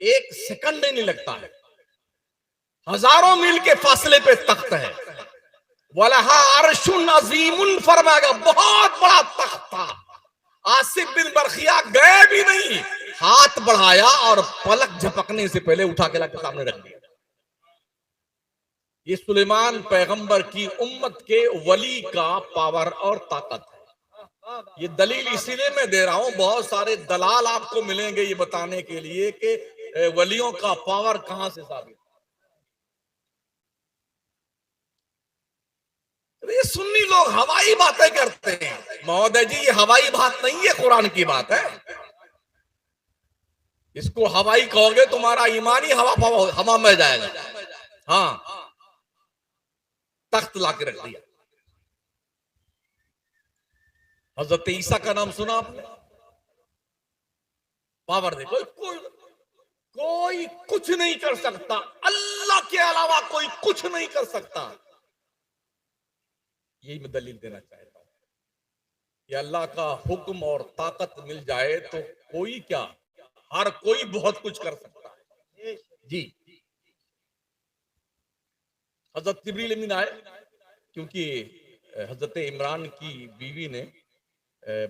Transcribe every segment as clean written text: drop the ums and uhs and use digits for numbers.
एक सेकंड नहीं लगता है, हजारों मील के फासले पे तख्त है। वलहा अर्शुन अजीमुन फरमाएगा, बहुत बड़ा तख्त था। आसिफ बिन बरखिया गए भी नहीं, हाथ बढ़ाया और पलक झपकने से पहले उठा के लाके सामने रख दिया। ये सुलेमान पैगंबर की उम्मत के वली का पावर और ताकत है। ये दलील इसीलिए मैं दे रहा हूं, बहुत सारे दलाल आपको मिलेंगे ये बताने के लिए कि वलियों का पावर कहां से साबित। ये सुन्नी लोग हवाई बातें करते हैं। महोदय जी, ये हवाई बात नहीं है, कुरान की बात है। इसको हवाई कहोगे तुम्हारा ईमानी हवा में जाएगा। हाँ, तख्त लाके रख दिया। हजरत ईसा का नाम सुना आपने? पावर देखो, कोई कुछ नहीं कर सकता, अल्लाह के अलावा कोई कुछ नहीं कर सकता। यही मैं दलील देना चाहता हूं कि अल्लाह का हुक्म और ताकत मिल जाए तो कोई क्या, हर कोई बहुत कुछ कर सकता है जी। हजरत जिब्रील अमीन आए, क्योंकि हजरत इमरान की बीवी ने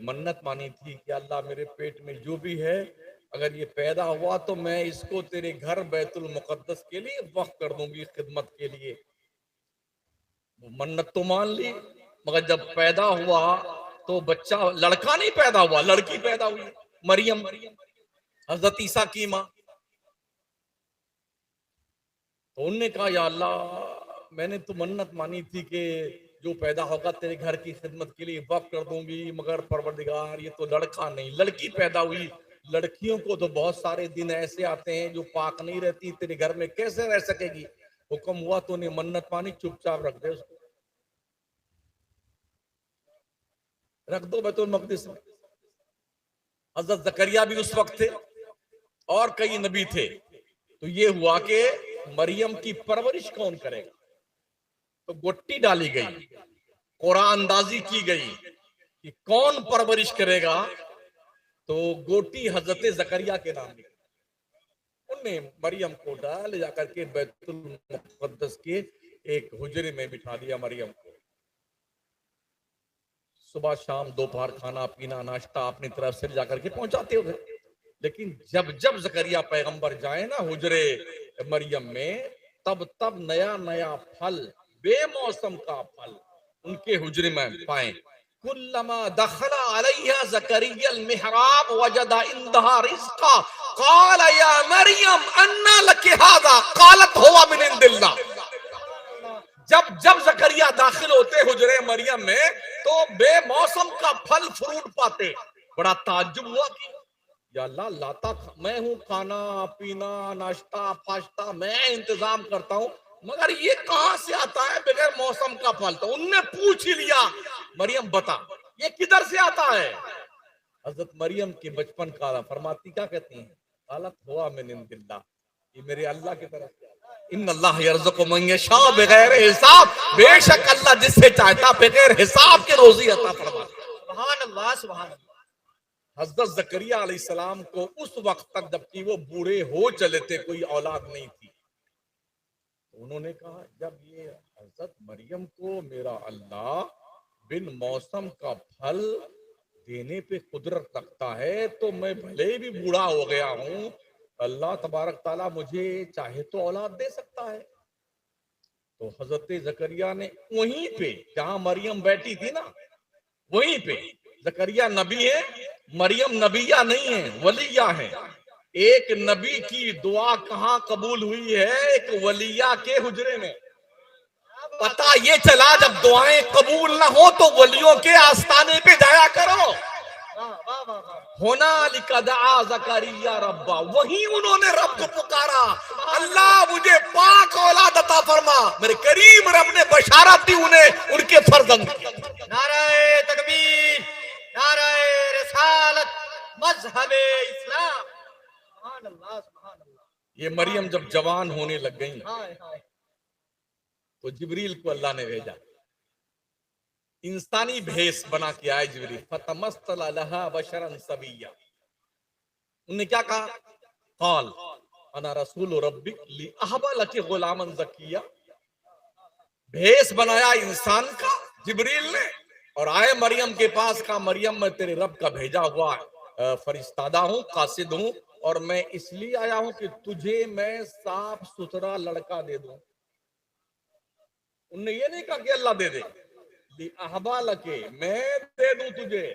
मन्नत मानी थी कि अल्लाह मेरे पेट में जो भी है, अगर ये पैदा हुआ तो मैं इसको तेरे घर बैतुल मुकद्दस के लिए वक्फ कर दूंगी, खिदमत के लिए। मन्नत तो मान ली, मगर जब पैदा हुआ तो बच्चा, लड़का नहीं पैदा हुआ, लड़की पैदा हुई, मरियम, हजरत ईसा की माँ। तो उनने कहा, या अल्लाह मैंने तो मन्नत मानी थी कि जो पैदा होगा तेरे घर की खिदमत के लिए वक्फ कर दूंगी, मगर परवरदिगार ये तो लड़का नहीं लड़की पैदा हुई। लड़कियों को तो बहुत सारे दिन ऐसे आते हैं जो पाक नहीं रहती, तेरे घर में कैसे रह सकेगी? हुक्म हुआ तो उन्हें मन्नत मानी, चुपचाप रख दे उसको, रख दो बैतुल मक़दिस में। हजरत जकरिया भी उस वक्त थे और कई नबी थे। तो ये हुआ कि मरियम की परवरिश कौन करेगा? तो गोट्टी डाली गई, कुरान अंदाजी की गई कि कौन परवरिश करेगा। तो गोटी हजरत जकरिया के नाम निकली। उनने मरियम को डाल जाकर के बैतुल मुक़द्दस के एक हुजरे में बिठा दिया मरियम को। सुबह शाम दोपहर खाना पीना नाश्ता अपनी तरफ से जाकर के पहुंचाते हुए। लेकिन जब जब जकरिया पैगंबर जाए ना हुजरे मरियम में, तब तब नया नया फल, बेमौसम का फल उनके हुजरे में पाए। कुल्लमा दखला अलैहा ज़करिया मिहराब वजदा इंदहा रिज़्क़ा क़ाल या मरियम अन्ना लकी हाज़ा क़ालत हुवा मिन इंदिल्लाह। जब जब जकरिया दाखिल होते हुजरे मरियम में तो बेमौसम का फल फ्रूट पाते। बड़ा ताज्जुब हुआ कि या अल्लाह, लाता मैं हूं, खाना पीना नाश्ता फाश्ता मैं इंतजाम करता हूं, मगर ये कहां से आता है बगैर मौसम का फल? तो उनने पूछ ही लिया, मरियम बता ये किधर से आता है? हजरत मरियम के बचपन का फरमाती क्या कहती हैं? हालत हुआ मिन इंदिल्लाह, ये मेरे अल्लाह की तरफ से। इन्नल्लाह यर्ज़ुक़ु मन यशाअ बिगैर हिसाब, बेशक अल्लाह जिससे चाहता बगैर हिसाब के रोजी अता फरमाता है। सुभान अल्लाह, सुभान अल्लाह। हजरत जकरिया अलैहिस्सलाम को उस वक्त तक, जबकि वो बूढ़े हो चले थे, कोई औलाद नहीं थी, तो उन्होंने कहा जब ये हजरत मरियम को मेरा अल्लाह बिन मौसम का फल देने पे कुदरत रखता है, तो मैं भले भी बूढ़ा हो गया हूं, अल्लाह तबारक ताला मुझे चाहे तो औलाद दे सकता है। तो हजरत जकरिया ने वहीं पे जहां मरियम बैठी थी ना, वहीं पे, जकरिया नबी है, मरियम नबिया नहीं है, वलिया है। एक नबी की दुआ कहां कबूल हुई है? एक वलिया के हुजरे में। पता ये चला जब दुआएं कबूल ना हो तो वलियों के आस्थाने पे जाया करो। होना लिकदा जकरिया रब्बा, वहीं उन्होंने रब को पुकारा, अल्लाह मुझे पाक औलाद अता फरमा। मेरे करीम रब ने बशारत दी उन्हें उनके फर्जंद की। नारे तकबीर, नारे रिसालत, मजहबे इस्लाम। सुभान अल्लाह, सुभान अल्लाह। ये मरियम जब जवान होने लग गई तो जिब्रील को अल्लाह ने भेजा, इंसानी भेष बना के आए जिब्रील। फतमस्तल लहा बशरन सविया, उन्होंने क्या कहा? कॉल अना रसूल रब्बिक ली अहबा लकी गुलामन ज़किया, भेष बनाया इंसान का जिब्रील ने और आए मरियम के पास, का मरियम मैं तेरे रब का भेजा हुआ फरिश्तादा हूँ, कासिद हूँ, और मैं इसलिए आया हूं कि तुझे मैं साफ सुथरा लड़का दे दूं। उनने ये नहीं कहा कि अल्लाह दे दे, अहबा लके, मैं दे दूं तुझे।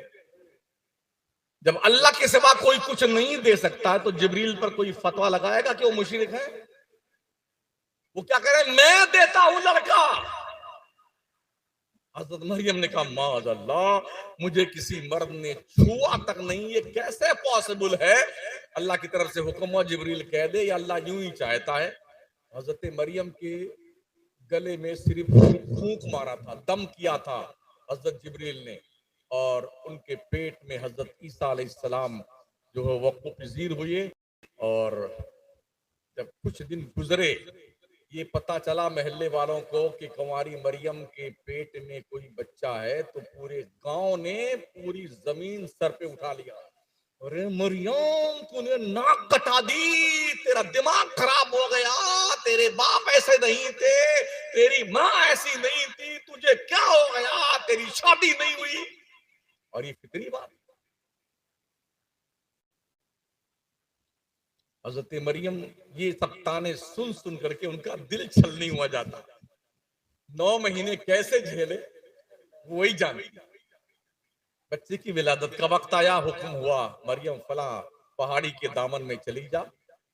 जब अल्लाह के सिवा कोई कुछ नहीं दे सकता है तो जिब्रील पर कोई फतवा लगाएगा कि वो मुशरिक है? वो क्या कह रहे हैं, मैं देता हूं लड़का। हजरत मरियम ने कहा माज़अल्लाह, मुझे किसी मर्द ने छुआ तक नहीं, ये कैसे पॉसिबल है? अल्लाह की तरफ से हुक्म हुआ जिब्रील कह दे, या अल्लाह यूं ही चाहता है। हजरत मरियम के गले में सिर्फ फूंक मारा था, दम किया था हजरत जिब्रील ने, और उनके पेट में हजरत ईसा अलैहिस्सलाम जो है वक़्फ़ पज़ीर हुए। और जब कुछ दिन गुजरे, ये पता चला महल्ले वालों को कि कुंवारी मरियम के पेट में कोई बच्चा है, तो पूरे गांव ने पूरी जमीन सर पे उठा लिया। अरे मरियम, तूने नाक कटा दी, तेरा दिमाग खराब हो गया, तेरे बाप ऐसे नहीं थे, तेरी माँ ऐसी नहीं थी, तुझे क्या हो गया, तेरी शादी नहीं हुई। और ये फितरी बात। हजरत मरियम ये सब ताने सुन सुन करके उनका दिल छल नहीं हुआ जाता। 9 महीने कैसे झेले वही जानती। बच्चे की विलादत का वक्त आया, हुक्म हुआ मरियम फला पहाड़ी के दामन में चली जा,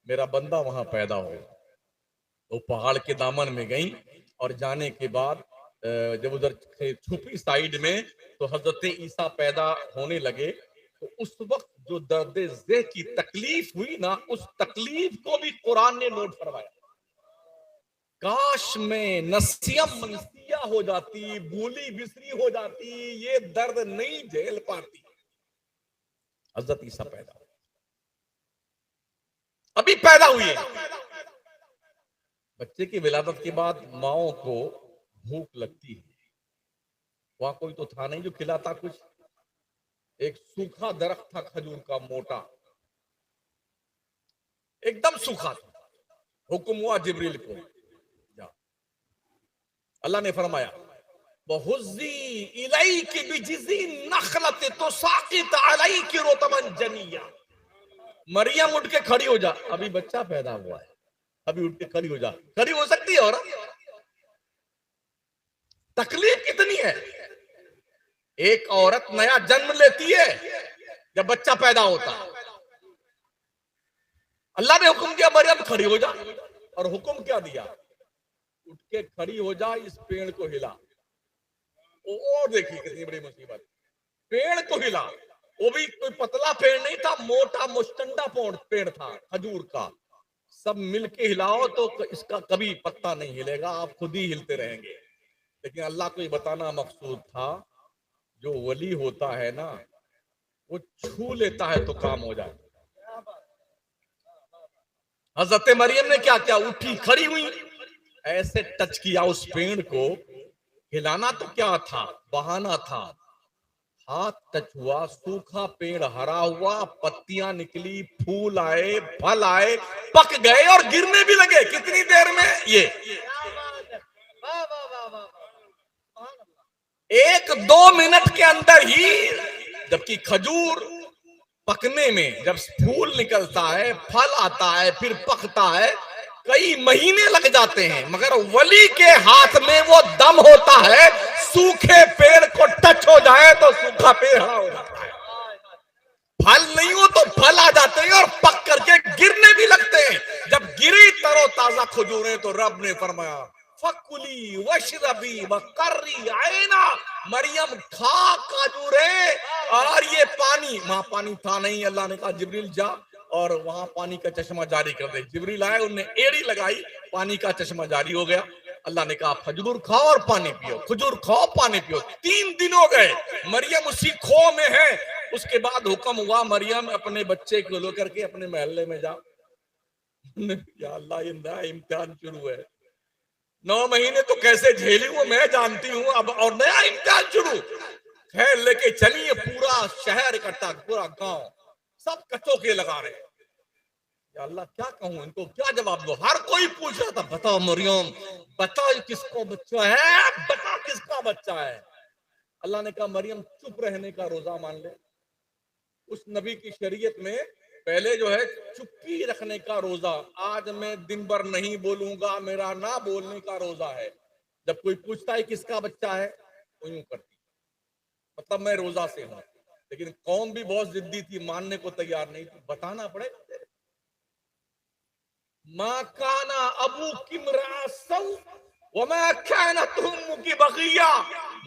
मेरा बंदा वहां पैदा हो। वो पहाड़ के दामन में गई और जाने के बाद जब उधर छुपी साइड में तो हजरत ईसा पैदा होने लगे। तो उस वक्त जो दर्द ज़ेह की तकलीफ हुई ना, उस तकलीफ को भी कुरान ने नोट फरमाया। काश में नसिया मनसिया हो जाती, भूली बिसरी हो जाती, ये दर्द नहीं झेल पाती। हजरत ईसा पैदा हुए, अभी पैदा हुए। बच्चे की विलादत के बाद माओ को भूख लगती है। वहां कोई तो था नहीं जो खिलाता कुछ। एक सूखा दरख्त था खजूर का, मोटा, एकदम सूखा था। हुक्म हुआ जिब्रील को, जा। अल्लाह ने फरमाया बहुज़्ज़ी इलैकी बिजिज़्ज़ी नख़लत तुसाक़ित अलैकी रुतबन जनिया। मरियम उठ के खड़ी हो जा, अभी बच्चा पैदा हुआ है, अभी उठ के खड़ी हो जा। खड़ी हो सकती है औरत? तकलीफ कितनी है। एक औरत नया जन्म लेती है, जब बच्चा पैदा होता है, अल्लाह ने हुक्म किया मरियम खड़ी हो जा, और हुक्म क्या दिया, उठ के खड़ी हो जा, इस पेड़ को हिला। और देखिए कितनी बड़ी मुसीबत, पेड़ को हिला। वो भी कोई पतला पेड़ नहीं था, मोटा मुस्टंडा पेड़ था खजूर का। सब मिलके हिलाओ तो इसका कभी पत्ता नहीं हिलेगा, आप खुद ही हिलते रहेंगे। लेकिन अल्लाह को ये बताना मकसूद था, जो वली होता है ना, वो छू लेता है तो काम हो जाए। हजरत मरियम ने क्या किया, उठी खड़ी हुई, ऐसे टच किया उस पेड़ को। हिलाना तो क्या था, बहाना था। हाथ टच हुआ, सूखा पेड़ हरा हुआ, पत्तियां निकली, फूल आए, फल आए, पक गए और गिरने भी लगे। कितनी देर में, ये 1-2 मिनट के अंदर ही। जबकि खजूर पकने में, जब फूल निकलता है, फल आता है, फिर पकता है, कई महीने लग जाते हैं। मगर वली के हाथ में वो दम होता है, सूखे पेड़ को टच हो जाए तो सूखा पेड़ हरा हो जाता है। फल नहीं हो तो फल आ जाते हैं और पक करके गिरने भी लगते हैं। जब गिरी तरो ताजा खजूरें तो रब ने फरमाया फकुली वशरबी वकर्री आइना, मरियम खा खजूरें और ये पानी। वहां पानी था नहीं, अल्लाह ने कहा जिब्रील जा और वहां पानी का चश्मा जारी कर दे। जिब्रील आए, उन्हें एड़ी लगाई, पानी का चश्मा जारी हो गया। अल्लाह ने कहा खजूर खाओ और पानी पियो, खजूर खाओ पानी पियो। 3 दिन हो गए, मरियम उसी खो में है। उसके बाद हुक्म हुआ मरियम अपने बच्चे को लेकर के अपने महल्ले में जा। या अल्लाह, ये नया इम्तिहान शुरू है। 9 महीने तो कैसे झेली वो मैं जानती हूँ, अब और नया इम्तिहान शुरू। खैर लेके चलिए, पूरा शहर इकट्ठा, पूरा गांव, सब कचौके लगा रहे। या अल्लाह क्या कहूं, इनको क्या जवाब दो। हर कोई पूछ रहा था, बताओ मरियम, बताओ किसको बच्चा है, बताओ किसका बच्चा है। अल्लाह ने कहा मरियम चुप रहने का रोजा मान ले। उस नबी की शरीयत में पहले जो है चुप्पी रखने का रोजा, आज मैं दिन भर नहीं बोलूंगा, मेरा ना बोलने का रोजा है। जब कोई पूछता है किसका बच्चा है तो यूं करती, मतलब मैं रोजा से हूं। लेकिन कौम भी बहुत जिद्दी थी, मानने को तैयार नहीं थी, बताना पड़ेगा तेरे। माँ काना अबू किमरा सौ वो मैं कहना तुम की बगिया।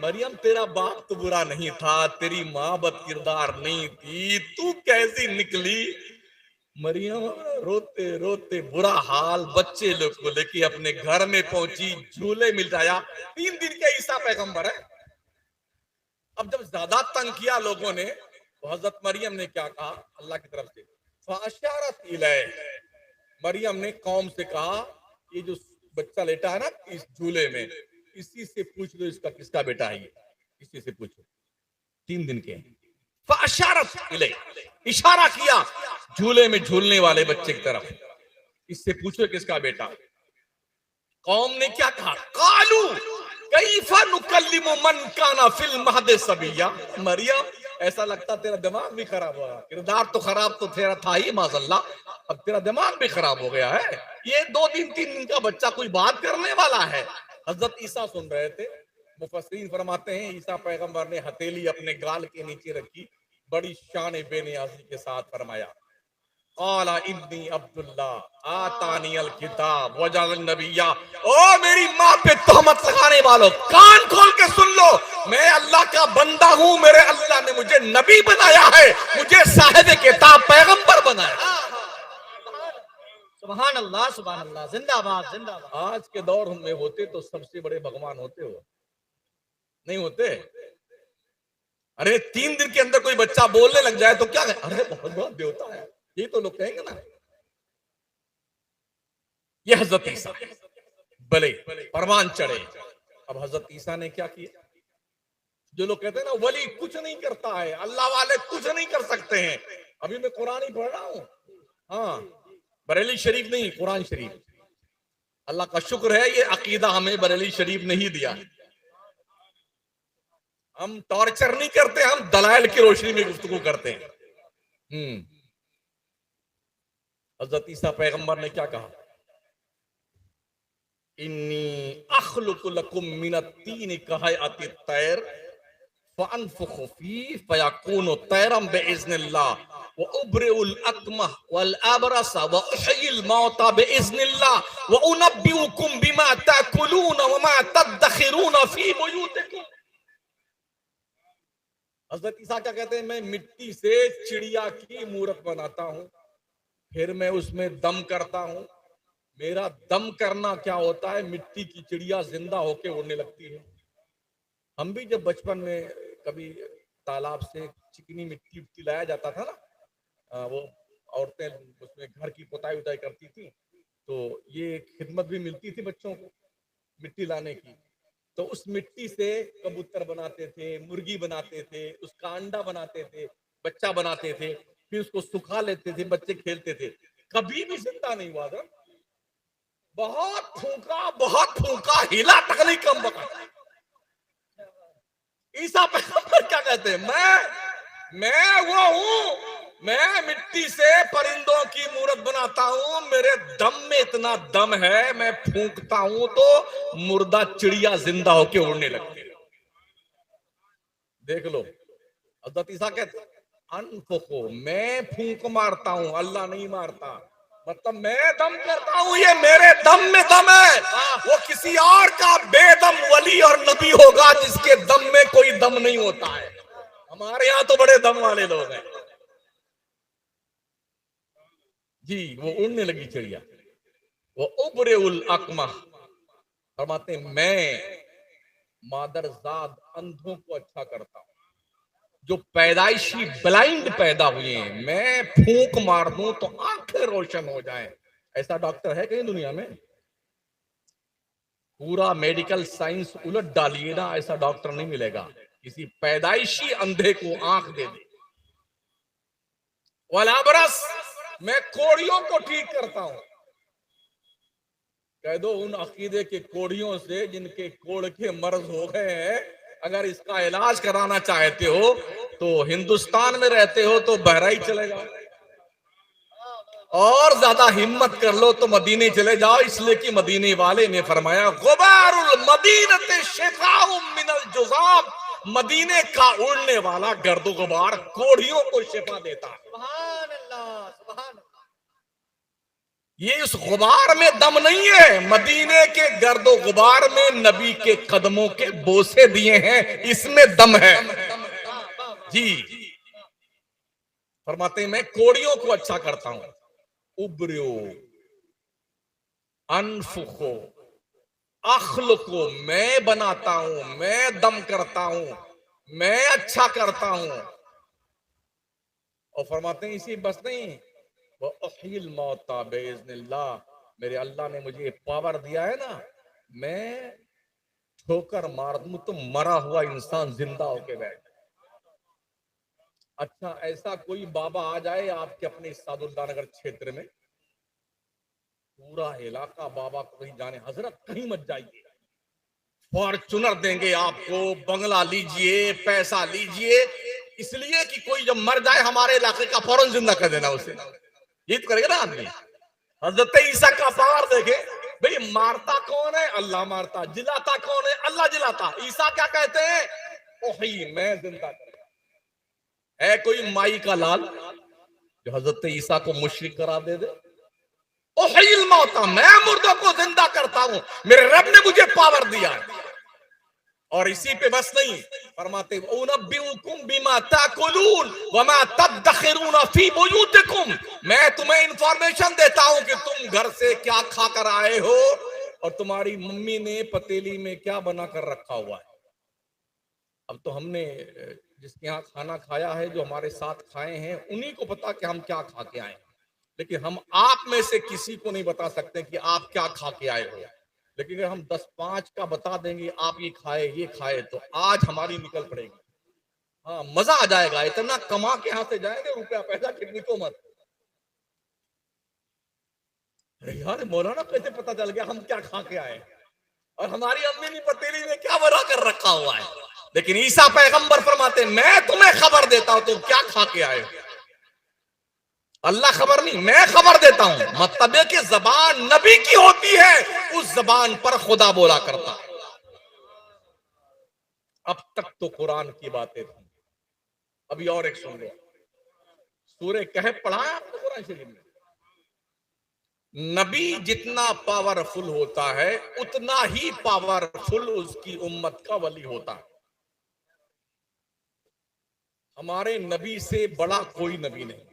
मरियम तेरा बाप तो बुरा नहीं था, तेरी माँ बद किरदार नहीं थी, तू कैसी निकली। मरियम रोते रोते बुरा हाल, बच्चे लोग को लेके अपने घर में पहुंची, झूले मिटाया। 3 दिन के ईसा पैगंबर है। अब जब ज्यादा तंग किया लोगों ने तो हजरत मरियम ने क्या कहा अल्लाह की तरफ से, फाशारत इलै, मरियम ने कौम से कहा ये जो बच्चा लेटा है ना इस झूले में, इसी से पूछ लो इसका किसका बेटा है, ये इसी से पूछो। 3 दिन के फाशारत इलै, इशारा किया झूले में झूलने वाले बच्चे की तरफ, इससे पूछो किसका बेटा। कौम ने क्या कहा, कालू कैफा नुकल्लिमु मन काना फिल महद सबिया। मरियम ऐसा लगता तेरा दिमाग भी खराब हो रहा, किरदार तो खराब तो तेरा था ही माज़अल्लाह, अब तेरा दिमाग भी खराब हो गया है। ये 2 दिन 3 दिन का बच्चा कोई बात करने वाला है। हजरत ईसा सुन रहे थे। मुफस्सिरीन फरमाते हैं ईसा पैगंबर ने हथेली अपने गाल के नीचे रखी, बड़ी शान बेनियाजी के साथ फरमाया, काला इब्नी अब्दुल्ला आतानियल किताब वजअल नबिया। ओ मेरी माँ पे तोहमत लगाने वालों, कान खोल के सुन लो, मैं अल्लाह का बंदा हूँ, मेरे अल्लाह ने मुझे नबी बनाया है, मुझे साहिब किताब पैगंबर बनाया। सुभान अल्लाह, सुभान अल्लाह, जिंदाबाद जिंदाबाद। आज के दौर में होते तो सबसे बड़े भगवान होते, हो नहीं होते। अरे 3 दिन के अंदर कोई बच्चा बोलने लग जाए तो क्या, अरे बहुत बड़ा देवता है, ये तो लोग कहेंगे ना। ये हजरत ईसा भले परवान चढ़े। अब हजरत ईसा ने क्या किया, जो लोग कहते हैं ना वली कुछ नहीं करता है, अल्लाह वाले कुछ नहीं कर सकते हैं। अभी मैं कुरान ही पढ़ रहा हूं, हाँ बरेली शरीफ नहीं, कुरान शरीफ। अल्लाह का शुक्र है ये अकीदा हमें बरेली शरीफ नहीं दिया। हम टॉर्चर नहीं करते, हम दलाइल की रोशनी में गुफ्तगू करते हैं। हजरत ईसा पैगंबर ने क्या कहा, इन्नी अखलुकु लकुम मिनत्तीन कहयअति तैर फअनफुखु फीहि फयकूनु तैरम बिइज़्निल्लाह व उब्रिउल अकमह वल अबरस व उहयिल मौता बिइज़्निल्लाह व उनब्बिउकुम बिमा ताकुलून व मा तदखिरून फी बुयूतिकुम। हजरत ईसा क्या कहते हैं, मैं मिट्टी से चिड़िया की मूरत बनाता हूं, फिर मैं उसमें दम करता हूं। मेरा दम करना क्या होता है, मिट्टी की चिड़िया जिंदा होके उड़ने लगती है। हम भी जब बचपन में कभी तालाब से चिकनी मिट्टी उट्टी लाया जाता था ना, वो औरतें उसमें घर की पुताई उताई करती थी, तो ये खिदमत भी मिलती थी बच्चों को मिट्टी लाने की। तो उस मिट्टी से कबूतर बनाते थे, मुर्गी बनाते थे, उसका अंडा बनाते थे, बच्चा बनाते थे, फिर उसको सुखा लेते थे, बच्चे खेलते थे। कभी भी जिंदा नहीं हुआ था। बहुत फूका, हिला तक नहीं कम बका। ईसा पैगंबर क्या कहते हैं, मैं वो हूं, मैं मिट्टी से परिंदों की मूरत बनाता हूं, मेरे दम में इतना दम है, मैं फूंकता हूं तो मुर्दा चिड़िया जिंदा होके उड़ने लगती है। देख लो हज़रत ईसा कहते हैं अनफुखु, मैं फूंक मारता हूं, अल्लाह नहीं मारता, मतलब मैं दम करता हूं, ये मेरे दम में दम है। वो किसी और का बेदम वली और नबी होगा जिसके दम में कोई दम नहीं होता है। हमारे यहाँ तो बड़े दम वाले लोग हैं जी। वो उड़ने लगी चिड़िया, वो उबरेउल अकमा फरमाते मैं मादरजाद अंधों को अच्छा करता हूं, जो पैदाइशी ब्लाइंड पैदा हुए हैं, मैं फूंक मार दूं तो आंखें रोशन हो जाएं। ऐसा डॉक्टर है कहीं दुनिया में? पूरा मेडिकल साइंस उलट डालिए ना, ऐसा डॉक्टर नहीं मिलेगा किसी पैदाइशी अंधे को आंख दे दे। वलाबरस, मैं कोड़ियों को ठीक करता हूं। कह दो उन अकीदे के कोड़ियों से जिनके कोड़ के मर्ज हो गए हैं, अगर इसका इलाज कराना चाहते हो तो हिंदुस्तान में रहते हो तो बहराइच चले जाओ, और ज्यादा हिम्मत कर लो तो मदीने चले जाओ, इसलिए कि मदीने वाले ने फरमाया गुबारुल मदीनते शिफाउम मिनल जुज़ाम, मदीने का उड़ने वाला गर्दो गुबार कोड़ियों को शिफा देता है। सुभान अल्लाह, सुभान अल्लाह। ये उस गुबार में दम नहीं है, मदीने के गर्दो गुबार में नबी के कदमों के बोसे दिए हैं, इसमें दम है। जी फरमाते हैं मैं कोड़ियों को अच्छा करता हूं, उबरियो अनफुखो अखलको, मैं बनाता हूं, मैं दम करता हूं, मैं अच्छा करता हूं। और फरमाते हैं इसी बस नहीं, वो अहील मौता बेइज़्निल्लाह, मेरे अल्लाह ने मुझे पावर दिया है ना, मैं ठोकर मार दूं तो मरा हुआ इंसान जिंदा होके बैठ। अच्छा ऐसा कोई बाबा आ जाए आपके अपने सादुल्ला नगर क्षेत्र में, पूरा इलाका बाबा को कहीं जाने, हजरत कहीं मत जाइए, फॉर्चुनर देंगे आपको, बंगला लीजिए, पैसा लीजिए, इसलिए कि कोई जब मर जाए हमारे इलाके का फौरन जिंदा कर देना उसे, ये तो करेगा ना आदमी। हजरत ईसा का पावर देखे, भाई मारता कौन है? अल्लाह मारता। जिलाता कौन है? अल्लाह जिलाता। ईसा क्या कहते हैं? ओही मैं जिंदा कर। है कोई माई का लाल जो हजरत ईसा को मुशरिक करा दे? ओहील मौता, मैं मुर्दों को जिंदा करता हूं, मेरे रब ने मुझे पावर दिया है। और इसी पे बस नहीं, फरमाते उनब्बिउकुम बिमा ताकुलून वमा तदखिरून फी बुयूतिकुम, मैं तुम्हें इंफॉर्मेशन देता हूं कि तुम घर से क्या खा कर आए हो और तुम्हारी मम्मी ने पतीली में क्या बना कर रखा हुआ है। अब तो हमने जिसके यहाँ खाना खाया है, जो हमारे साथ खाए हैं, उन्हीं को पता कि हम क्या खा के आए, लेकिन हम आप में से किसी को नहीं बता सकते कि आप क्या खा के आए हो। लेकिन अगर हम 10-5 का बता देंगे आप ये खाए तो आज हमारी निकल पड़ेगी। हाँ मजा आ जाएगा, इतना कमा के यहां से जाएंगे, रुपया पैसा कितनी को मत। अरे यार मौलाना कैसे पता चल गया हम क्या खा के आए, और हमारी अम्मी ने पतीली में क्या बना कर रखा हुआ है। लेकिन ईसा पैगंबर फरमाते मैं तुम्हें खबर देता हूं तुम क्या खा के आए। अल्लाह खबर नहीं, मैं खबर देता हूं। मतलब है कि जबान नबी की होती है, उस जबान पर खुदा बोला करता है। अब तक तो कुरान की बातें थी, अभी और एक सुन लो। सूरह कहफ पढ़ा है आपको कुरान शरीफ में? नबी जितना पावरफुल होता है उतना ही पावरफुल उसकी उम्मत का वली होता है। हमारे नबी से बड़ा कोई नबी नहीं।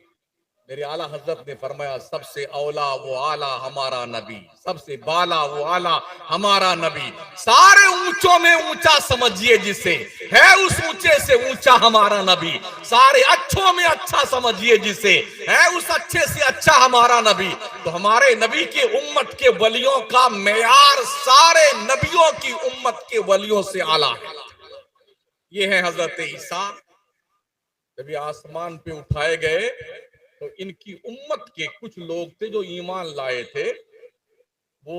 मेरे आला हजरत ने फरमाया सबसे औला वो आला हमारा नबी, सबसे बाला वो आला हमारा नबी, सारे ऊंचों में ऊंचा समझिए जिसे, है उस ऊंचे से ऊंचा हमारा नबी, सारे अच्छों में अच्छा समझिए जिसे, है उस अच्छे से अच्छा हमारा नबी। तो हमारे नबी के उम्मत के वलियों का मेयार सारे नबियों की उम्मत के वलियों से आला है। ये है हजरत ईसा। जब ये आसमान पे उठाए गए तो इनकी उम्मत के कुछ लोग थे जो ईमान लाए थे, वो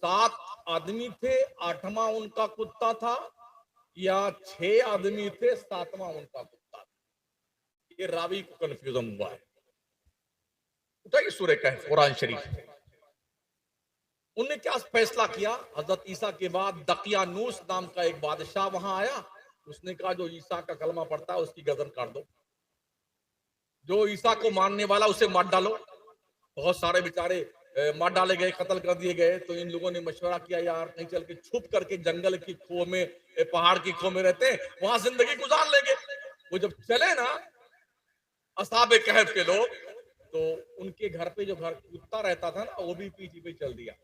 7 आदमी थे, 8वां उनका कुत्ता था, या 6 आदमी थे, 7वां उनका कुत्ता था। ये रावी को कंफ्यूजन हुआ है। उठाइए सूरह कहफ कुरान शरीफ। उनने क्या फैसला किया? हजरत ईसा के बाद दकियानूस नाम का एक बादशाह वहां आया, उसने कहा जो ईसा का कलमा पढ़ता है उसकी गर्दन काट दो, जो ईसा को मानने वाला उसे मार डालो। बहुत सारे बेचारे मार डाले गए, कत्ल कर दिए गए। तो इन लोगों ने मशवरा किया यार कहीं चल के छुप करके जंगल की खो में, पहाड़ की खो में रहते हैं, वहां जिंदगी गुजार लेंगे। वो जब चले ना असहाबे कहफ के लोग, तो उनके घर पे जो घर कुत्ता रहता था ना, वो भी पीछे पे चल दिया।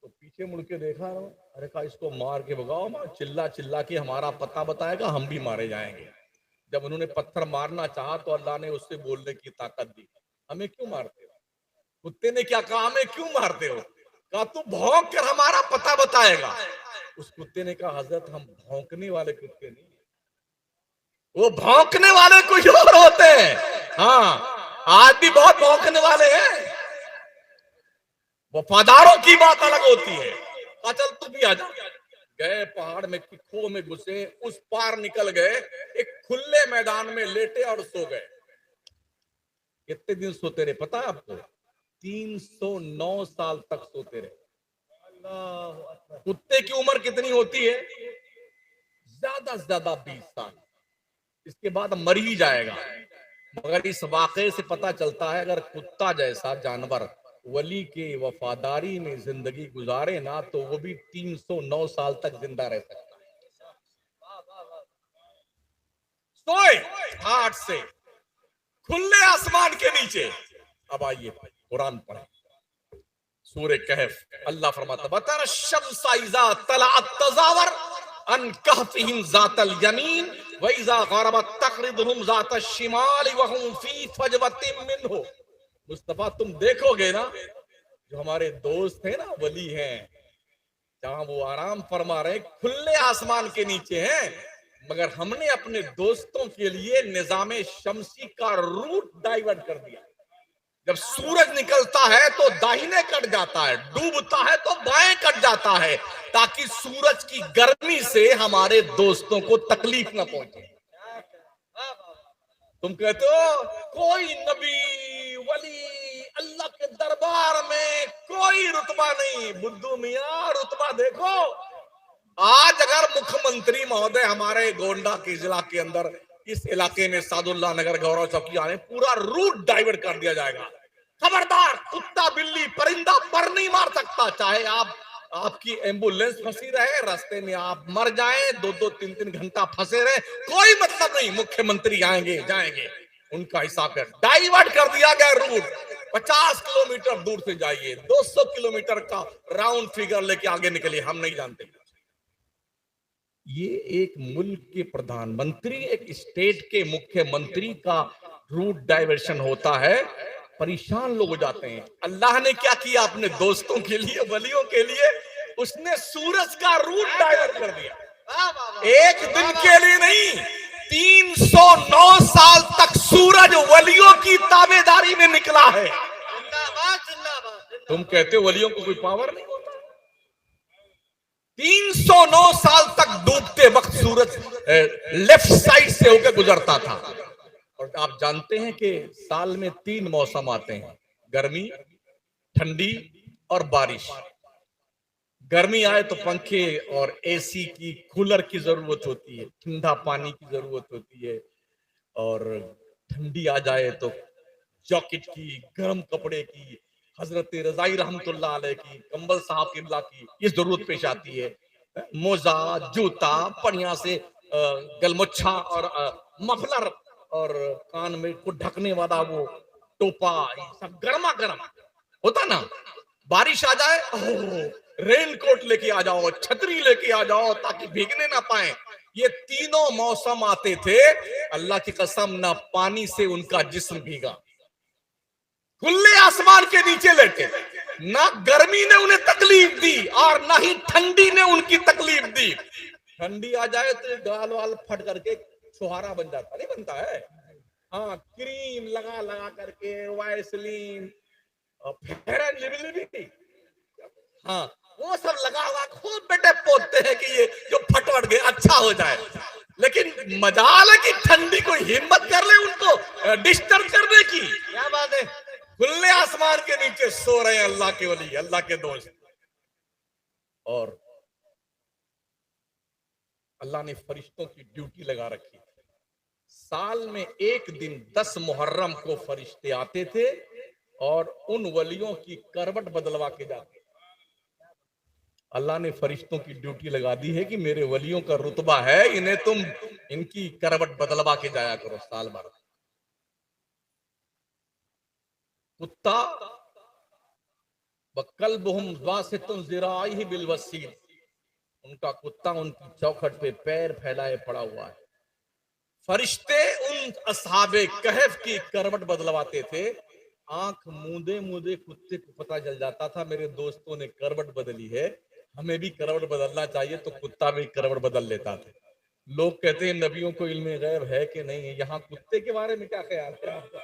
तो पीछे मुड़ के देखा, अरे कहा इसको मार के भगाओ, चिल्ला चिल्ला के हमारा पता बताएगा, हम भी मारे जाएंगे। जब उन्होंने पत्थर मारना चाहा तो अल्लाह ने उससे बोलने की ताकत दी, हमें क्यों मारते हो? कुत्ते ने क्या कहा, हमें क्यों मारते हो? कहा तू भौंक कर हमारा पता बताएगा। उस कुत्ते ने कहा हजरत हम भौंकने वाले कुत्ते नहीं, वो भौंकने वाले कोई और होते हैं। हाँ आज भी बहुत भौंकने वाले हैं। वफादारों की बात अलग होती है। चल तू भी आ जा। गए पहाड़ में की खो में घुसे, उस पार निकल गए, एक खुले मैदान में लेटे और सो गए। कितने दिन सोते रहे पता है आपको? 309 साल तक सोते रहे। कुत्ते की उम्र कितनी होती है? ज्यादा से ज्यादा 20 साल। इसके बाद मर ही जाएगा। मगर इस वाकये से पता चलता है, अगर कुत्ता जैसा जानवर वली के वफादारी में जिंदगी गुजारे ना, तो वो भी 309 साल तक जिंदा रह सकता है। सोए ठाठ से खुले आसमान के नीचे। अब आइए कुरान पढ़े, सूरह कहफ। अल्लाह फरमाता बतर शम्सा इज़ा तलअत तज़ावर अन कहफिहिम ज़ातल यमीन व इज़ा ग़रबत तक़रिदुहुम ज़ातश शिमाल व हुम फ़ी फजवतिन मिन्हु। मुस्तफा तुम देखोगे ना, जो हमारे दोस्त हैं ना, वली हैं, जहां वो आराम फरमा रहे खुले आसमान के नीचे हैं, मगर हमने अपने दोस्तों के लिए निजामे शमसी का रूट डाइवर्ट कर दिया। जब सूरज निकलता है तो दाहिने कट जाता है, डूबता है तो बाएं कट जाता है, ताकि सूरज की गर्मी से हमारे दोस्तों को तकलीफ ना पहुंचे। तुम कहते हो कोई नबी वली अल्लाह के दरबार में कोई रुतबा नहीं। बुद्धू मियां रुतबा देखो। आज अगर मुख्यमंत्री महोदय हमारे गोंडा के जिला के अंदर इस इलाके में सादुल्ला नगर गौरव चौकी आने, पूरा रूट डाइवर्ट कर दिया जाएगा। खबरदार, कुत्ता बिल्ली परिंदा पर नहीं मार सकता। चाहे आपकी एम्बुलेंस फंसी रहे, रास्ते में आप मर जाएं, 2-2 3-3 घंटा फंसे रहे, कोई मतलब नहीं। मुख्यमंत्री आएंगे जाएंगे, उनका हिसाब है। डाइवर्ट कर दिया गया रूट। 50 किलोमीटर दूर से जाइए, 200 किलोमीटर का राउंड फिगर लेके आगे निकलिए, हम नहीं जानते। ये एक मुल्क के प्रधानमंत्री, एक स्टेट के मुख्यमंत्री का रूट डाइवर्शन होता है, परेशान लोग हो जाते हैं। अल्लाह ने क्या किया अपने दोस्तों के लिए, वलियों के लिए? उसने सूरज का रूट डाइवर्ट कर दिया। एक दिन के लिए नहीं, 309 साल तक सूरज वलियों की ताबेदारी में निकला है। तुम कहते हो वलियों को कोई पावर नहीं होता? 309 साल तक डूबते वक्त सूरज लेफ्ट साइड से होकर गुजरता था। और आप जानते हैं कि साल में 3 मौसम आते हैं, गर्मी, ठंडी और बारिश। गर्मी आए तो पंखे और एसी की, कूलर की जरूरत होती है, ठंडा पानी की जरूरत होती है। और ठंडी आ जाए तो जैकेट की, गर्म कपड़े की, हजरत रजाई रहमतुल्लाह अलैह की, कंबल साहब किबला की ये जरूरत पेश आती है। मोजा, जूता, बढ़िया से गलमुच्छा और मफलर और कान में को ढकने वाला वो टोपा, सब गर्मा गर्म होता ना। बारिश आ जाए, रेन कोट लेके आ जाओ, छतरी लेके आ जाओ ताकि भीगने ना पाए। ये तीनों मौसम आते थे, अल्लाह की कसम ना पानी से उनका जिस्म भीगा। खुले आसमान के नीचे लेटे, ना गर्मी ने उन्हें तकलीफ दी और ना ही ठंडी ने उनकी तकलीफ दी। ठंडी आ जाए तो गाल वाल फट करके छुहारा बन जाता, नहीं बनता है? हाँ, क्रीम लगा लगा करके, वाइसलीन, फेयर एंड लवली, हाँ वो सब लगा हुआ खूब बेटे पोतते हैं कि ये जो फटवट गए अच्छा हो जाए। लेकिन मजाल है कि ठंडी को हिम्मत कर ले उनको डिस्टर्ब करने की। क्या बात है, खुले आसमान के नीचे सो रहे हैं अल्लाह के वली, अल्लाह के दोस्त। और अल्लाह ने फरिश्तों की ड्यूटी लगा रखी। साल में एक दिन 10 मुहर्रम को फरिश्ते आते थे और उन वलियों की करवट बदलवा के जाते। अल्लाह ने फरिश्तों की ड्यूटी लगा दी है कि मेरे वलियों का रुतबा है, इन्हें तुम इनकी करवट बदलवा के जाया करो साल भर। कुत्ता बकल्बुहुम वासितुन ज़िराइहि बिल वसील, उनका कुत्ता उनकी चौखट पे पैर फैलाए पड़ा हुआ है। फरिश्ते उन असहाबे कहफ की करवट बदलवाते थे। आंख मूंदे मूंदे कुत्ते को पता चल जाता था मेरे दोस्तों ने करवट बदली है, हमें भी करवट बदलना चाहिए, तो कुत्ता भी करवट बदल लेता था। लोग कहते हैं नबियों को इल्मे गैब है कि नहीं है। यहाँ कुत्ते के बारे में क्या ख्याल है आपका?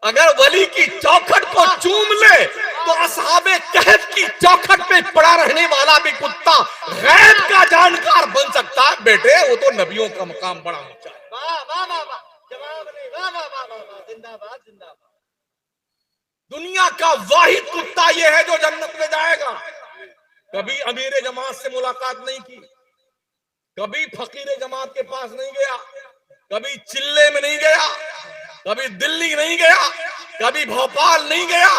अगर वली की चौखट को चूम ले तो असहाबे कहफ की चौखट पे पड़ा रहने वाला भी कुत्ता गैब का जानकार बन सकता है। बेटे वो तो नबियों का मकाम बड़ा ऊंचा है। वाह वाह वाह वाह, जवाब नहीं, वाह वाह वाह वाह वाह, जिंदाबाद जिंदाबाद। दुनिया का वाहिद कुत्ता ये है जो जन्नत में जाएगा। कभी अमीर जमात से मुलाकात नहीं की, कभी फकीर जमात के पास नहीं गया, कभी चिल्ले में नहीं गया, कभी दिल्ली नहीं गया, कभी भोपाल नहीं गया,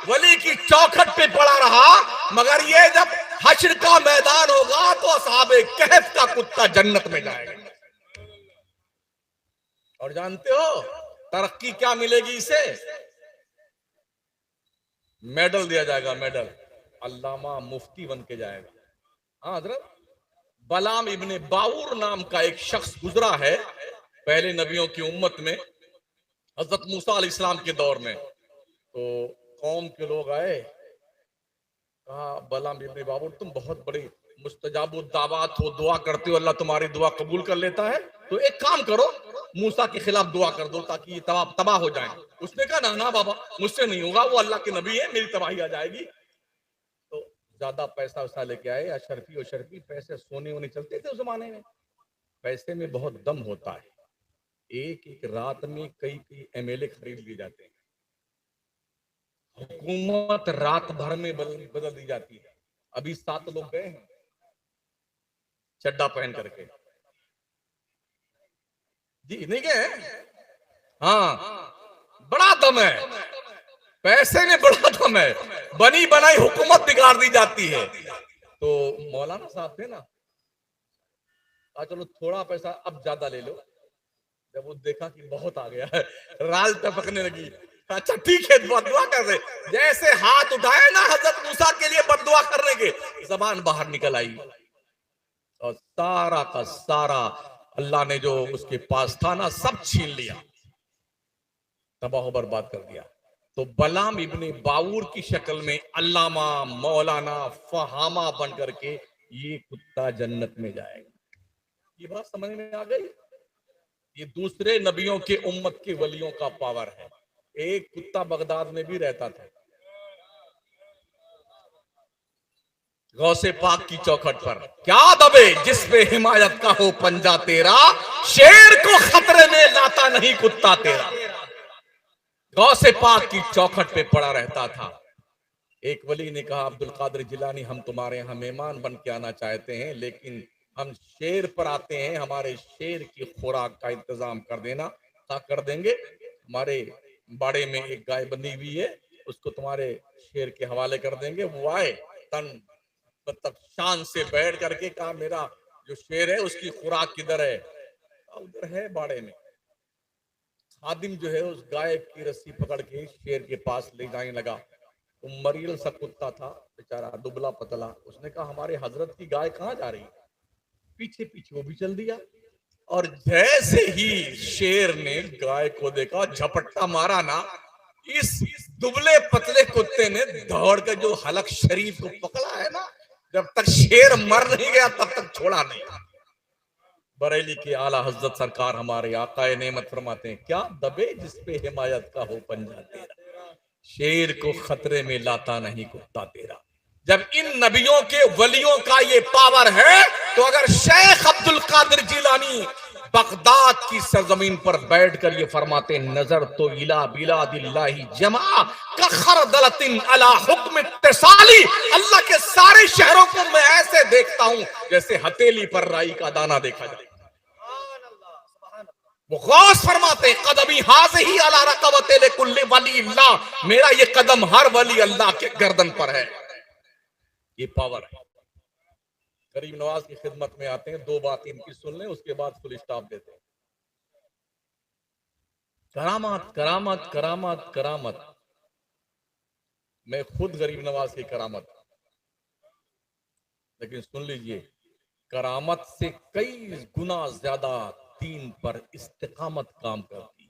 वली की चौखट पे पड़ा रहा। मगर ये जब हश्र का मैदान होगा तो असहाबे कहफ का कुत्ता जन्नत में जाएगा। और जानते हो तरक्की क्या मिलेगी इसे? मेडल दिया जाएगा, मेडल। अल्लामा मुफ्ती बन के जाएगा। हाँ हजरत, बलाम इब्ने बाऊर नाम का एक शख्स गुजरा है पहले नबियों की उम्मत में, हजरत मूसा अलैहिस्सलाम के दौर में। तो कौम के लोग आए, कहा बलाम इब्ने बाऊर तुम बहुत बड़े मुस्तजाबुद दावत हो, दुआ करते हो, अल्लाह तुम्हारी दुआ कबूल कर लेता है। तो एक काम करो, मूसा के खिलाफ दुआ कर दो ताकि ये तबाह हो जाए। उसने कहा ना ना बाबा, मुझसे नहीं होगा, वो अल्लाह के नबी है, मेरी तबाही आ जाएगी। तो ज्यादा पैसा वैसा लेके आए, अशरफी और शर्फी पैसे, सोने वोने चलते थे उस जमाने में। पैसे में बहुत दम होता है। एक एक रात में कई कई एमएलए खरीद लिए जाते हैं। हुकूमत रात भर में बदल दी जाती है। अभी 7 लोग गए हैं चड्डा पहन करके। जी नहीं गए? हाँ, बड़ा दम है, पैसे में बड़ा दम है। बनी बनाई हुकूमत बिगाड़ दी जाती है। तो मौलाना साहब थे ना, चलो थोड़ा पैसा अब ज्यादा ले लो। जब वो देखा कि बहुत आ गया है, राल टपकने लगी। अच्छा ठीक है, बददुआ कर दे। जैसे हाथ उठाए ना हजरत मूसा के लिए बददुआ करने के, जबान बाहर निकल आई और सारा का सारा अल्लाह ने जो उसके पास था ना सब छीन लिया, तबाह बर्बाद कर दिया। तो बलाम इब्ने बाऊर की शक्ल में अल्लामा मौलाना फहामा बन करके ये कुत्ता जन्नत में जाएगा। ये बात समझ में आ गई? ये दूसरे नबियों के उम्मत के वलियों का पावर है। एक कुत्ता बगदाद में भी रहता था, गौसे पाक की चौखट पर। क्या दबे जिस पे हिमायत का हो पंजा तेरा, शेर को खतरे में लाता नहीं कुत्ता तेरा। गौसे पाक की चौखट पे पड़ा रहता था। एक वली ने कहा अब्दुल कादिर जिलानी, हम तुम्हारे यहाँ मेहमान बन के आना चाहते हैं, लेकिन हम शेर पर आते हैं, हमारे शेर की खुराक का इंतजाम कर देना। कहा कर देंगे, हमारे बाड़े में एक गाय बंधी हुई है, उसको तुम्हारे शेर के हवाले कर देंगे। वो आए, तन मतलब शान से बैठ करके कहा मेरा जो शेर है उसकी खुराक किधर है? उधर है बाड़े में। खादिम जो है उस गाय की रस्सी पकड़ के शेर के पास ले जाने लगा। तो मरियल सा कुत्ता था बेचारा, दुबला पतला। उसने कहा हमारे हजरत की गाय कहाँ जा रही? पीछे पीछे वो भी चल दिया। और जैसे ही शेर ने गाय को देखा, झपट्टा मारा ना, इस दुबले पतले कुत्ते ने दौड़ कर जो हलक शरीफ को पकड़ा है ना, जब तक शेर मर नहीं गया तब तक छोड़ा नहीं। बरेली के आला हजरत सरकार हमारे आकाए नेमत फरमाते हैं, क्या दबे जिस पे हिमायत का हो पंजा तेरा, शेर को खतरे में लाता नहीं कुत्ता तेरा। जब इन नबियों के वलियों का ये पावर है, तो अगर शेख अब्दुल कादिर जिलानी बगदाद की सरजमीन पर बैठकर ये फरमाते, नजर तो इला बिलादिल्लाहि जमा का खरदलतिन अला हुक्म इत्तिसाली, अल्लाह के सारे शहरों को मैं ऐसे देखता हूं जैसे हथेली पर राई का दाना देखा जाए। वो गौस फरमाते कदमी हाज़िही अला रक़बतिल कुल्ली वली अल्लाह, मेरा ये कदम हर वली अल्लाह के गर्दन पर है। ये पावर है। गरीब नवाज की खिदमत में आते हैं, 2 बात इनकी सुन लें, उसके बाद फुल स्टॉप देते हैं। करामात करामात करामात करामत। मैं खुद गरीब नवाज की करामत, लेकिन सुन लीजिए, करामत से कई गुना ज्यादा दीन पर इस्तिकामत काम करती है।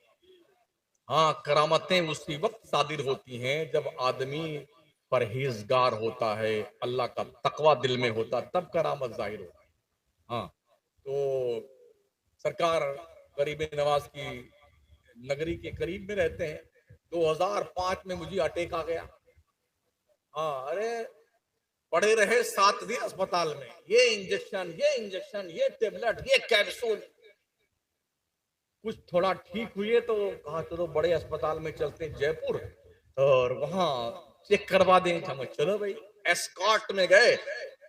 हाँ, करामतें उसी वक्त सादिर होती हैं जब आदमी परहेजगार होता है, अल्लाह का तकवा दिल में होता, तब करामत जाहिर होती है। हाँ, तो सरकार गरीब नवाज की नगरी के करीब में रहते हैं। 2005 में मुझे अटैक आ गया। हाँ, अरे पड़े रहे 7 दिन अस्पताल में, ये इंजेक्शन, ये टेबलेट, ये कैप्सूल। कुछ थोड़ा ठीक हुए तो कहा चलो बड़े अस्पताल में चलते हैं जयपुर, और वहां चेक करवा दें। हम चलो भाई, एस्कॉर्ट में गए।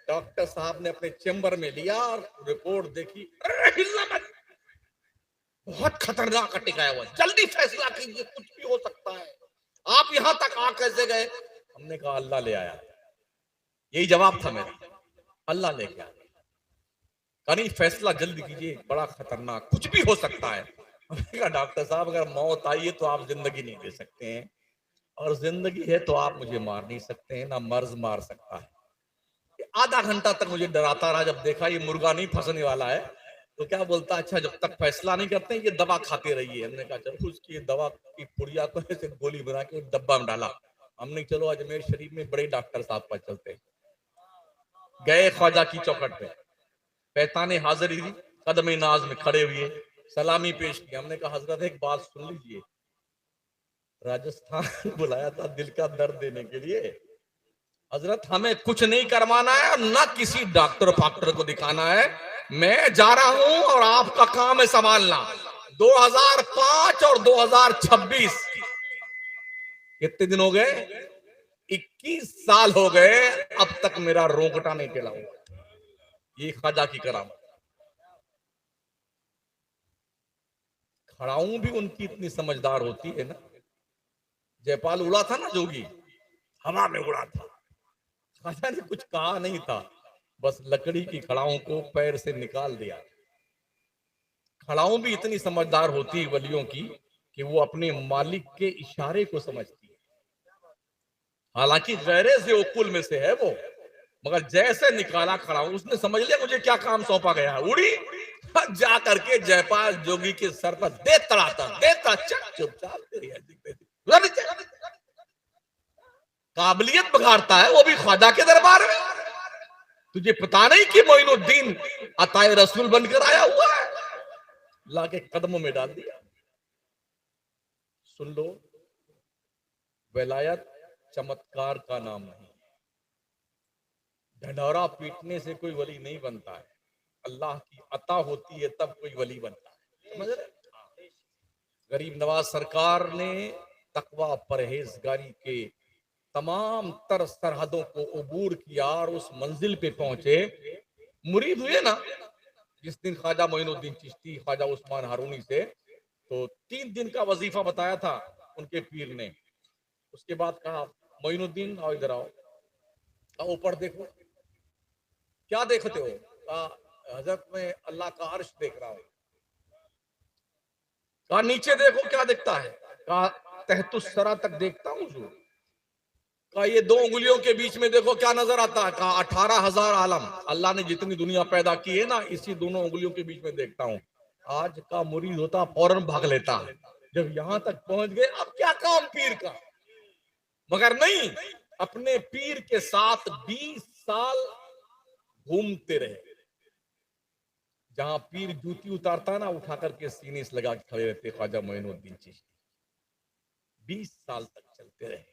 डॉक्टर साहब ने अपने चेम्बर में लिया और रिपोर्ट देखी। अरे हिलना मत, बहुत खतरनाक अटैक आया हुआ है, जल्दी फैसला कीजिए, कुछ भी हो सकता है। आप यहां तक आ कैसे गए? हमने कहा अल्लाह ले आया। यही जवाब था मेरा, अल्लाह ले गया। नहीं, फैसला जल्दी कीजिए, बड़ा खतरनाक, कुछ भी हो सकता है। हमने कहा डॉक्टर साहब, अगर मौत आई है तो आप जिंदगी नहीं दे सकते हैं, और जिंदगी है तो आप मुझे मार नहीं सकते हैं, ना मर्ज मार सकता है। आधा घंटा तक मुझे डराता रहा। जब देखा ये मुर्गा नहीं फंसने वाला है तो क्या बोलता, अच्छा जब तक फैसला नहीं करते ये दवा खाते रहिए। हमने कहा चलो, उसकी दवा की पुड़िया को ऐसे गोली बना के डब्बा में डाला। हमने चलो अजमेर शरीफ में बड़े डॉक्टर साहब पर चलते। गए ख्वाजा की चौखट पे, पैताने हाजिरी दी, कदम नाज में खड़े हुए, सलामी पेश की। हमने कहा हजरत एक बात सुन लीजिए, राजस्थान बुलाया था दिल का दर्द देने के लिए। हजरत हमें कुछ नहीं करवाना है, ना किसी डॉक्टर फाक्टर को दिखाना है। मैं जा रहा हूं और आपका काम है संभालना। 2005 और 2026 कितने दिन हो गए? 21 साल हो गए, अब तक मेरा रोंगटा नहीं टेढ़ा हुआ। ये ख्वाजा की करामत। खड़ाऊं भी उनकी इतनी समझदार होती है ना। जयपाल उड़ा था ना जोगी, हवा में उड़ा था। ख्वाजा ने कुछ कहा नहीं था, बस लकड़ी की खड़ाओं को पैर से निकाल दिया। खड़ाऊं भी इतनी समझदार होती है वलियों की कि वो अपने मालिक के इशारे को समझती है। हालांकि गैरे से उकुल में से है वो, मगर जैसे निकाला खड़ाऊं, उसने समझ लिया मुझे क्या काम सौंपा गया है। उड़ी जा करके जयपाल जोगी के सर पर दे तड़ाता, चुपचाप काबिलियत बघाड़ता है वो भी ख्वाजा के दरबार में। तुझे पता नहीं कि मोइनुद्दीन अताए रसूल बनकर आया हुआ है? लाके कदमों में डाल दिया। सुन लो, विलायत चमत्कार का नाम नहीं, ढंढोरा पीटने से कोई वली नहीं बनता है। अल्लाह की अता होती है तब कोई वली बनता है, समझ रहे? गरीब नवाज सरकार ने तकवा परहेजगारी के तमाम तर सरहदों को अबूर किया और उस मंजिल पे पहुंचे। मुरीद हुए ना जिस दिन ख्वाजा मोइनुद्दीन चिश्ती, ख्वाजा उस्मान हारूनी से, तो 3 दिन का वजीफा बताया था उनके पीर ने। उसके बाद कहा मोइनुद्दीन आओ इधर आओ, ऊपर देखो। क्या देखते हो? कहा हजरत में अल्लाह का अर्श देख रहा हूं। कहा नीचे देखो क्या दिखता है? कहा तहतुस्सरा तक देखता हूँ। कहा ये 2 उंगलियों के बीच में देखो क्या नजर आता है? कहा 18,000 आलम, अल्लाह ने जितनी दुनिया पैदा की है ना, इसी दोनों उंगलियों के बीच में देखता हूँ। आज का मुरीद होता फौरन भाग लेता है, जब यहां तक पहुंच गए अब क्या काम पीर का। मगर नहीं, अपने पीर के साथ 20 साल घूमते रहे। जहां पीर जूती उतारता ना, उठा करके सीने से लगा के खड़े रहते ख्वाजा मोइनुद्दीन चिश्ती। 20 साल तक चलते रहे।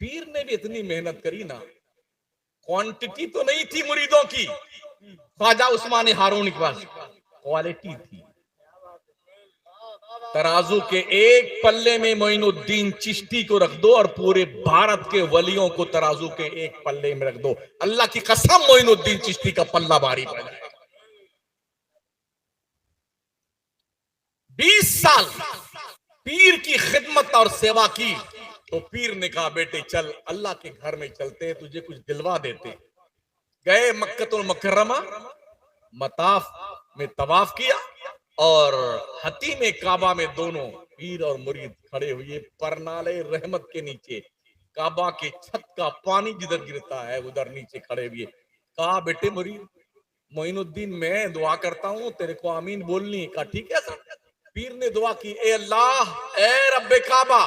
पीर ने भी इतनी मेहनत करी ना, क्वांटिटी तो नहीं थी मुरीदों की ख्वाजा उस्मान हारून के पास, क्वालिटी थी। तराजू के एक पल्ले में मोइनुद्दीन चिश्ती को रख दो और पूरे भारत के वलियों को तराजू के एक पल्ले में रख दो, अल्लाह की कसम मोइनुद्दीन चिश्ती का पल्ला भारी पड़ जाएगा। 20 साल पीर की खिदमत और सेवा की, तो पीर ने कहा बेटे चल अल्लाह के घर में चलते हैं, तुझे कुछ दिलवा देते। गए मक्कतुल मुकर्रमा, मताफ में तवाफ किया और हतीम काबा में दोनों पीर और मुरीद खड़े हुए परनाले रहमत के नीचे। काबा के छत का पानी जिधर गिरता है उधर नीचे खड़े हुए। कहा बेटे मुरीद मोइनुद्दीन मैं दुआ करता हूं, तेरे को आमीन बोलनी। कहा ठीक है सर। पीर ने दुआ की, ए अल्लाह, ए रब्बे काबा,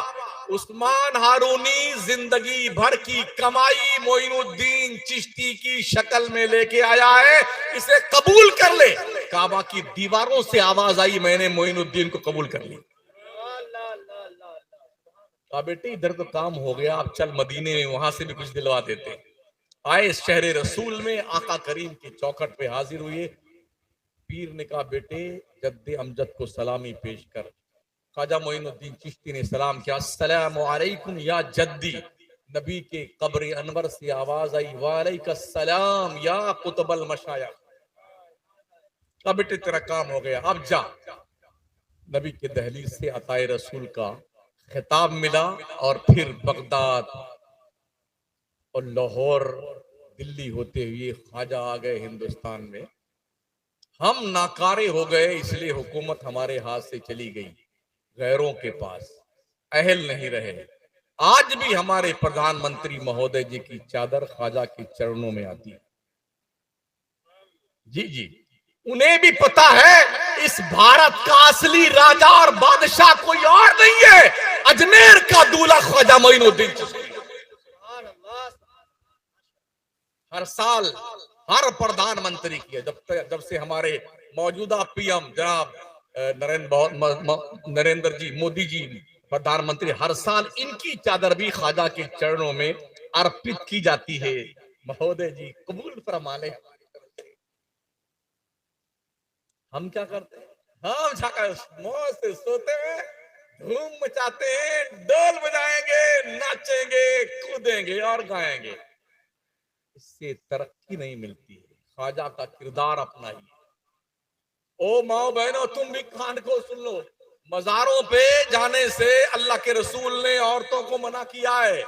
उस्मान हारूनी जिंदगी भर की कमाई मोइनुद्दीन चिश्ती की शक्ल में लेके आया है, इसे कबूल कर ले। काबा की दीवारों से आवाज आई, मैंने मोइनुद्दीन को कबूल कर ली। कहा बेटे इधर तो काम हो गया, अब चल मदीने में, वहां से भी कुछ दिलवा देते हैं। आए शहर रसूल में, आका करीम की चौखट पे हाजिर हुए। पीर ने कहा बेटे जद्दे अमजद को सलामी पेश कर। ख्वाजा मोइनुद्दीन चिश्ती ने सलाम किया, अस्सलामु अलैकुम या जद्दी। नबी के कब्र अनवर से आवाज आई, वालैकुम सलाम या कुतुबल मशायख। अब बेटे तेरा काम हो गया, अब जा। नबी के दहलीज से अताए रसूल का खिताब मिला और फिर बगदाद और लाहौर, दिल्ली होते हुए ख्वाजा आ गए हिंदुस्तान में। हम नाकारे हो गए, इसलिए हुकूमत हमारे हाथ से चली गई, गैरों के पास अहल नहीं रहे। आज भी हमारे प्रधानमंत्री महोदय जी की चादर ख्वाजा के चरणों में आती है। जी जी, उन्हें भी पता है इस भारत का असली राजा और बादशाह कोई और नहीं है, अजमेर का दूल्हा ख्वाजा मोइनुद्दीन चिश्ती। हर साल हर प्रधानमंत्री की है, जब से हमारे मौजूदा पीएम जनाब नरेंद्र जी मोदी जी प्रधानमंत्री, हर साल इनकी चादर भी ख्वाजा के चरणों में अर्पित की जाती है। महोदय जी कबूल फरमा ले। हम क्या करते हैं, हम जाकर मौज से सोते हैं, धूम मचाते हैं, डोल बजाएंगे, नाचेंगे, कूदेंगे और गाएंगे। इससे तरक्की नहीं मिलती है, ख्वाजा का किरदार अपनाइए। ओ माओ बहनों, तुम भी कान को सुन लो। मजारों पे जाने से अल्लाह के रसूल ने औरतों को मना किया है।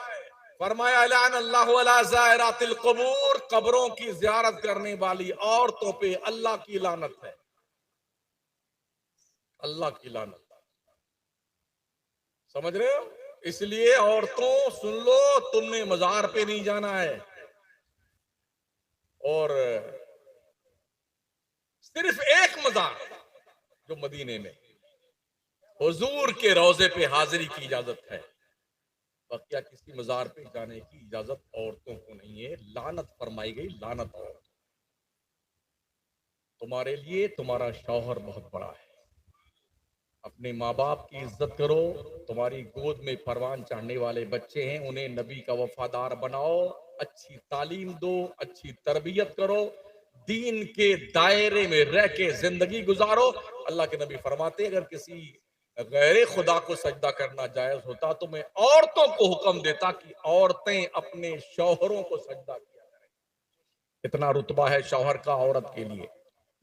फरमाया लान अल्लाहु अला ज़ायरातिल क़ुबूर, कब्रों की ज़ियारत करने वाली औरतों पे अल्लाह की लानत है, अल्लाह की लानत। समझ रहे हो? इसलिए औरतों सुन लो, तुमने मजार पे नहीं जाना है, और सिर्फ एक मजार जो मदीने में हुजूर के रोजे पे हाजिरी की इजाजत है, बाकी किसी मजार पे जाने की इजाजत औरतों को नहीं है। लानत फरमाई गई, लानत। और तुम्हारे लिए तुम्हारा शौहर बहुत बड़ा है, अपने माँ बाप की इज्जत करो। तुम्हारी गोद में परवान चढ़ने वाले बच्चे हैं, उन्हें नबी का वफादार बनाओ, अच्छी तालीम दो, अच्छी तरबियत करो, दीन के दायरे में रह के जिंदगी गुजारो। अल्लाह के नबी फरमाते अगर किसी गैर खुदा को सजदा करना जायज होता तो मैं औरतों को हुक्म देता कि औरतें अपने शौहरों को सजदा किया करें। इतना रुतबा है शौहर का औरत के लिए।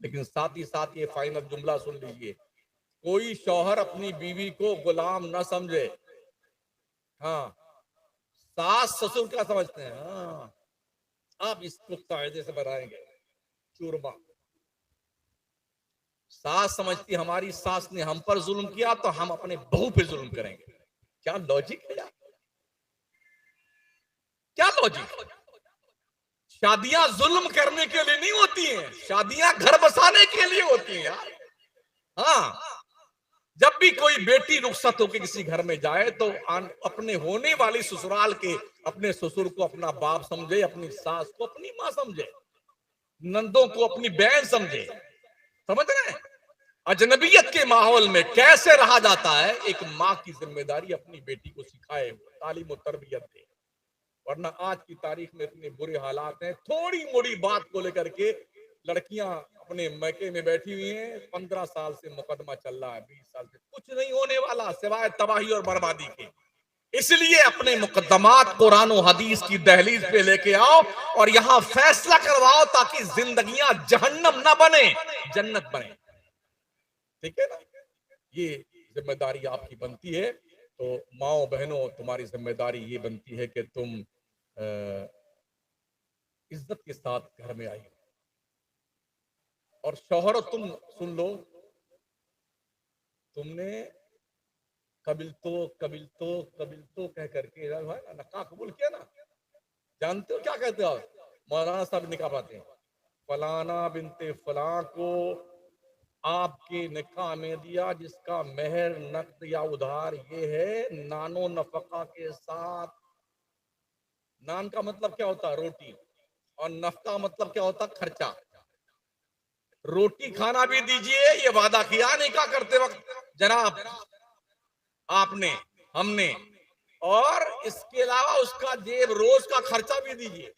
लेकिन साथ ही साथ ये फाइनल जुमला सुन लीजिए, कोई शौहर अपनी बीवी को गुलाम ना समझे। हाँ, सास ससुर क्या समझते हैं, हाँ आप इसको कायदे से बनाएंगे चूरमा। सास समझती हमारी सास ने हम पर जुल्म किया तो हम अपने बहू पे जुल्म करेंगे। क्या लॉजिक है यार, क्या लॉजिक। शादियां जुल्म करने के लिए नहीं होती हैं, शादियां घर बसाने के लिए होती हैं यार। हाँ, जब भी कोई बेटी रुखसत होकर किसी घर में जाए तो अपने होने वाली ससुराल के अपने ससुर को अपना बाप समझे, अपनी सास को अपनी माँ समझे, नंदों को अपनी बहन समझे। समझ रहे हैं? अजनबियत के माहौल में कैसे रहा जाता है, एक माँ की जिम्मेदारी अपनी बेटी को सिखाए, तालीम और तरबियत दे। वरना आज की तारीख में इतने बुरे हालात हैं, थोड़ी मोड़ी बात को लेकर के लड़कियां अपने मैके में बैठी हुई हैं। 15 साल से मुकदमा चल रहा है, 20 साल से कुछ नहीं होने वाला सिवाय तबाही और बर्बादी के। इसलिए अपने मुकदमात कुरान और हदीस की दहलीज पे लेके आओ और यहां फैसला करवाओ ताकि जिंदगियां जहन्नम ना बने, जन्नत बने। ठीक है ना? ये जिम्मेदारी आपकी बनती है। तो माओ बहनों, तुम्हारी जिम्मेदारी ये बनती है कि तुम इज्जत के साथ घर में आई। और शौहर तुम सुन लो, तुमने कबिल तो कह करके नका कबूल किया ना। जानते हो क्या कहते हो आप? मौलाना साहब निकाह पाते हैं, फलाना बिनते फलां को आपके निकाह में दिया जिसका मेहर नकद या उधार ये है, नानो नफका के साथ। नान का मतलब क्या होता है? रोटी। और नफका मतलब क्या होता? खर्चा। रोटी खाना भी दीजिए, ये वादा किया निकाह करते वक्त जनाब आपने, हमने, और इसके अलावा उसका जेब रोज का खर्चा भी दीजिए।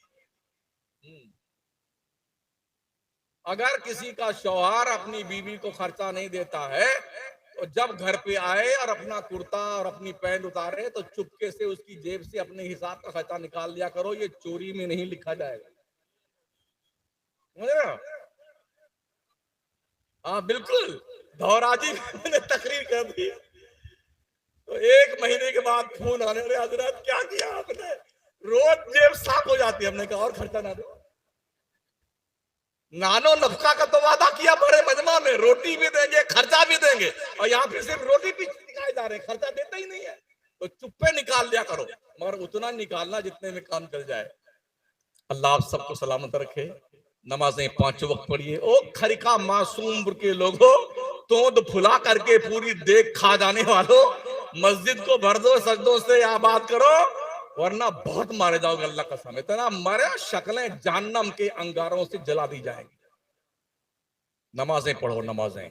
अगर किसी का शौहर अपनी बीवी को खर्चा नहीं देता है तो जब घर पे आए और अपना कुर्ता और अपनी पैंट उतारे तो चुपके से उसकी जेब से अपने हिसाब का खर्चा निकाल लिया करो, ये चोरी में नहीं लिखा जाएगा। समझ रहे हो? हाँ बिल्कुल, धौराजी ने तकरीर कर दी तो 1 महीने के बाद फोन आने, अरे हजरत क्या किया आपने, रोज जेब साफ हो जाती है। हमने कहा और खर्चा ना दो, नानो नफका का तो वादा किया बड़े मजमा में, रोटी भी देंगे खर्चा भी देंगे, और यहाँ पे सिर्फ रोटी भी दिखाए जा रहे हैं, खर्चा देते ही नहीं है। तो चुप्पे निकाल लिया करो, मगर उतना निकालना जितने में काम चल जाए। अल्लाह आप सबको सलामत रखे। नमाजें 5 वक्त पढ़िए। ओ खरिका मासूम के लोगों, तोंद फुला करके पूरी देख खा जाने वालों, मस्जिद को भर दो सजदों से आबाद करो, वरना बहुत मारे जाओगे। अल्लाह का कसम, इतना मारे शक्लें जहन्नम के अंगारों से जला दी जाएंगी। नमाजें पढ़ो, नमाजें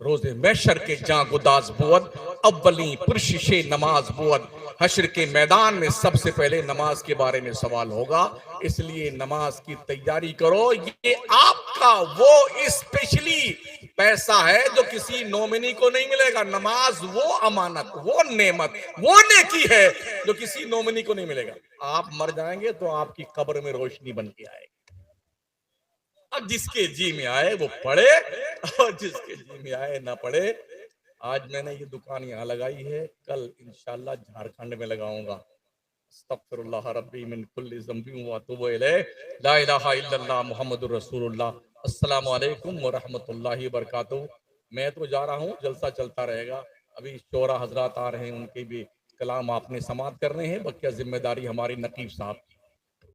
रोजे मैशर के जां गुदाज बुअद, अव्वली पुरशिशे नमाज बुअद। हश्र के मैदान में सबसे पहले नमाज के बारे में सवाल होगा, इसलिए नमाज की तैयारी करो। ये आपका वो स्पेशली पैसा है जो किसी नॉमिनी को नहीं मिलेगा। नमाज वो अमानत, वो नेमत, वो नेकी है जो किसी नॉमिनी को नहीं मिलेगा। आप मर जाएंगे तो आपकी कब्र में रोशनी बन के आएगी। अब जिसके जी में आए वो पढ़े और जिसके जी में आए ना पढ़े। आज मैंने ये दुकान यहाँ लगाई है, कल इंशाल्लाह झारखंड में लगाऊंगा। अस्तगफिरुल्लाह रब्बी मिन कुल्ली ज़ंबी व अतूबु इलैह, ला इलाहा इल्लल्लाह मुहम्मदुर रसूलुल्लाह। अस्सलामु अलैकुम व रहमतुल्लाहि व बरकातुहू। मैं तो जा रहा हूँ, जलसा चलता रहेगा। अभी शोरा हजरात आ रहे हैं, उनके भी कलाम आपने समाअत करने हैं, बकिया जिम्मेदारी हमारी नकीब साहब की।